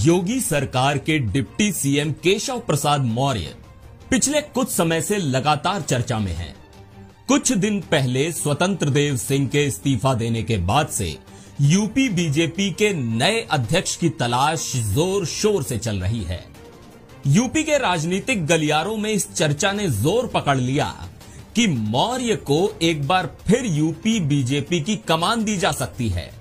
योगी सरकार के deputy CM Keshav Prasad Maurya पिछले कुछ समय से लगातार चर्चा में हैं। कुछ दिन पहले स्वतंत्र देव सिंह के इस्तीफा देने के बाद से यूपी बीजेपी के नए अध्यक्ष की तलाश जोर शोर से चल रही है। यूपी के राजनीतिक गलियारों में इस चर्चा ने जोर पकड़ लिया कि मौर्य को एक बार फिर यूपी बीजेपी की कमान दी जा सकती है,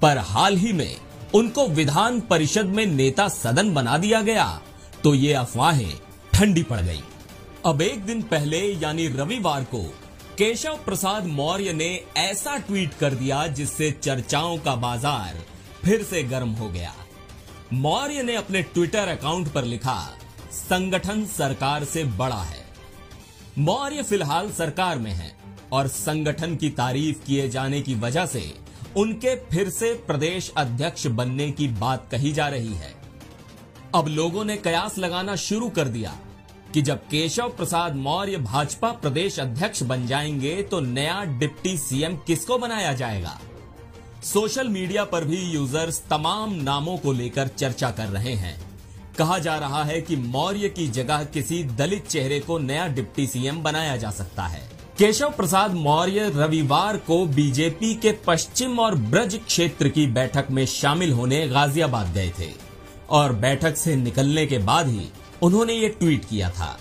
पर हाल ही में उनको विधान परिषद में नेता सदन बना दिया गया तो ये अफवाहें ठंडी पड़ गई। अब एक दिन पहले यानी रविवार को केशव प्रसाद मौर्य ने ऐसा ट्वीट कर दिया जिससे चर्चाओं का बाजार फिर से गर्म हो गया। मौर्य ने अपने ट्विटर अकाउंट पर लिखा, संगठन सरकार से बड़ा है। मौर्य फिलहाल सरकार में हैं और संगठन की तारीफ किए जाने की वजह से उनके फिर से प्रदेश अध्यक्ष बनने की बात कही जा रही है। अब लोगों ने कयास लगाना शुरू कर दिया कि जब केशव प्रसाद मौर्य भाजपा प्रदेश अध्यक्ष बन जाएंगे तो नया डिप्टी सीएम किसको बनाया जाएगा। सोशल मीडिया पर भी यूजर्स तमाम नामों को लेकर चर्चा कर रहे हैं। कहा जा रहा है कि मौर्य की जगह किसी दलित चेहरे को नया डिप्टी सीएम बनाया जा सकता है। केशव प्रसाद मौर्य रविवार को बीजेपी के पश्चिम और ब्रज क्षेत्र की बैठक में शामिल होने गाजियाबाद गए थे और बैठक से निकलने के बाद ही उन्होंने ये ट्वीट किया था।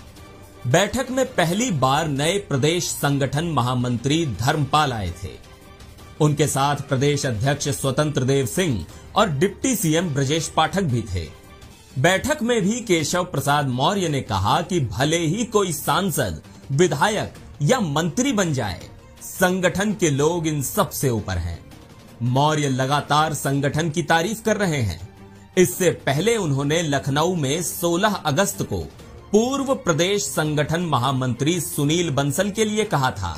बैठक में पहली बार नए प्रदेश संगठन महामंत्री धर्मपाल आए थे। उनके साथ प्रदेश अध्यक्ष स्वतंत्र देव सिंह और डिप्टी सीएम ब्रजेश पाठक भी थे। बैठक में भी केशव प्रसाद मौर्य ने कहा कि भले ही कोई सांसद, विधायक या मंत्री बन जाए, संगठन के लोग इन सब से ऊपर हैं। मौर्य लगातार संगठन की तारीफ कर रहे हैं। इससे पहले उन्होंने लखनऊ में 16 अगस्त को पूर्व प्रदेश संगठन महामंत्री सुनील बंसल के लिए कहा था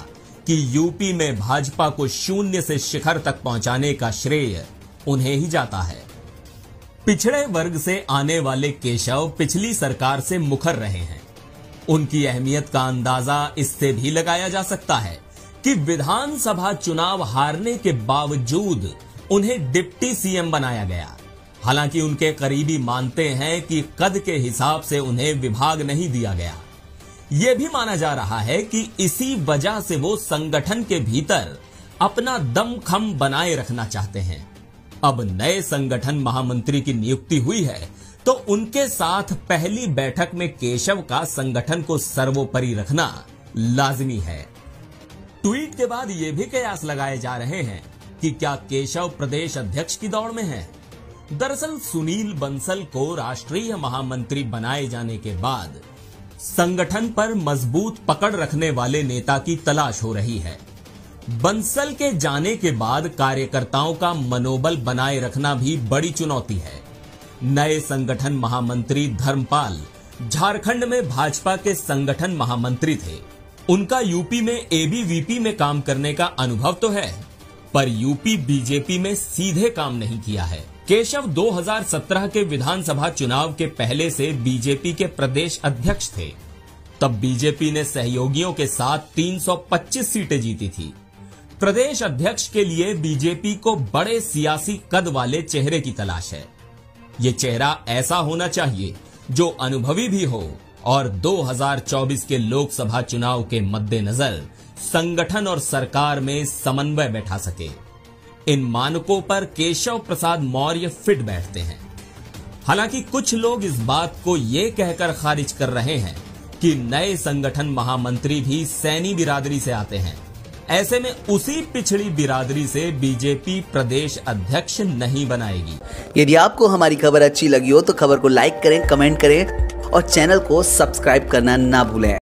कि यूपी में भाजपा को शून्य से शिखर तक पहुंचाने का श्रेय उन्हें ही जाता है। पिछड़े वर्ग से आने वाले केशव पिछली सरकार से मुखर रहे हैं। उनकी अहमियत का अंदाजा इससे भी लगाया जा सकता है कि विधानसभा चुनाव हारने के बावजूद उन्हें डिप्टी सीएम बनाया गया। हालांकि उनके करीबी मानते हैं कि कद के हिसाब से उन्हें विभाग नहीं दिया गया। यह भी माना जा रहा है कि इसी वजह से वो संगठन के भीतर अपना दमखम बनाए रखना चाहते हैं। अब नए संगठन महामंत्री की नियुक्ति हुई है तो उनके साथ पहली बैठक में केशव का संगठन को सर्वोपरि रखना लाजिमी है। ट्वीट के बाद ये भी कयास लगाए जा रहे हैं कि क्या केशव प्रदेश अध्यक्ष की दौड़ में हैं। दरअसल सुनील बंसल को राष्ट्रीय महामंत्री बनाए जाने के बाद संगठन पर मजबूत पकड़ रखने वाले नेता की तलाश हो रही है। बंसल के जाने के बाद कार्यकर्ताओं का मनोबल बनाए रखना भी बड़ी चुनौती है। नए संगठन महामंत्री धर्मपाल झारखंड में भाजपा के संगठन महामंत्री थे। उनका यूपी में एबीवीपी में काम करने का अनुभव तो है, पर यूपी बीजेपी में सीधे काम नहीं किया है। केशव 2017 के विधानसभा चुनाव के पहले से बीजेपी के प्रदेश अध्यक्ष थे। तब बीजेपी ने सहयोगियों के साथ 325 सीटें जीती थी। प्रदेश अध्यक्ष के लिए बीजेपी को बड़े सियासी कद वाले चेहरे की तलाश है। ये चेहरा ऐसा होना चाहिए जो अनुभवी भी हो और 2024 के लोकसभा चुनाव के मद्देनजर संगठन और सरकार में समन्वय बैठा सके। इन मानकों पर केशव प्रसाद मौर्य फिट बैठते हैं। हालांकि कुछ लोग इस बात को ये कहकर खारिज कर रहे हैं कि नए संगठन महामंत्री भी सैनी बिरादरी से आते हैं। ऐसे में उसी पिछड़ी बिरादरी से बीजेपी प्रदेश अध्यक्ष नहीं बनाएगी। यदि आपको हमारी खबर अच्छी लगी हो तो खबर को लाइक करें, कमेंट करें और चैनल को सब्सक्राइब करना ना भूलें।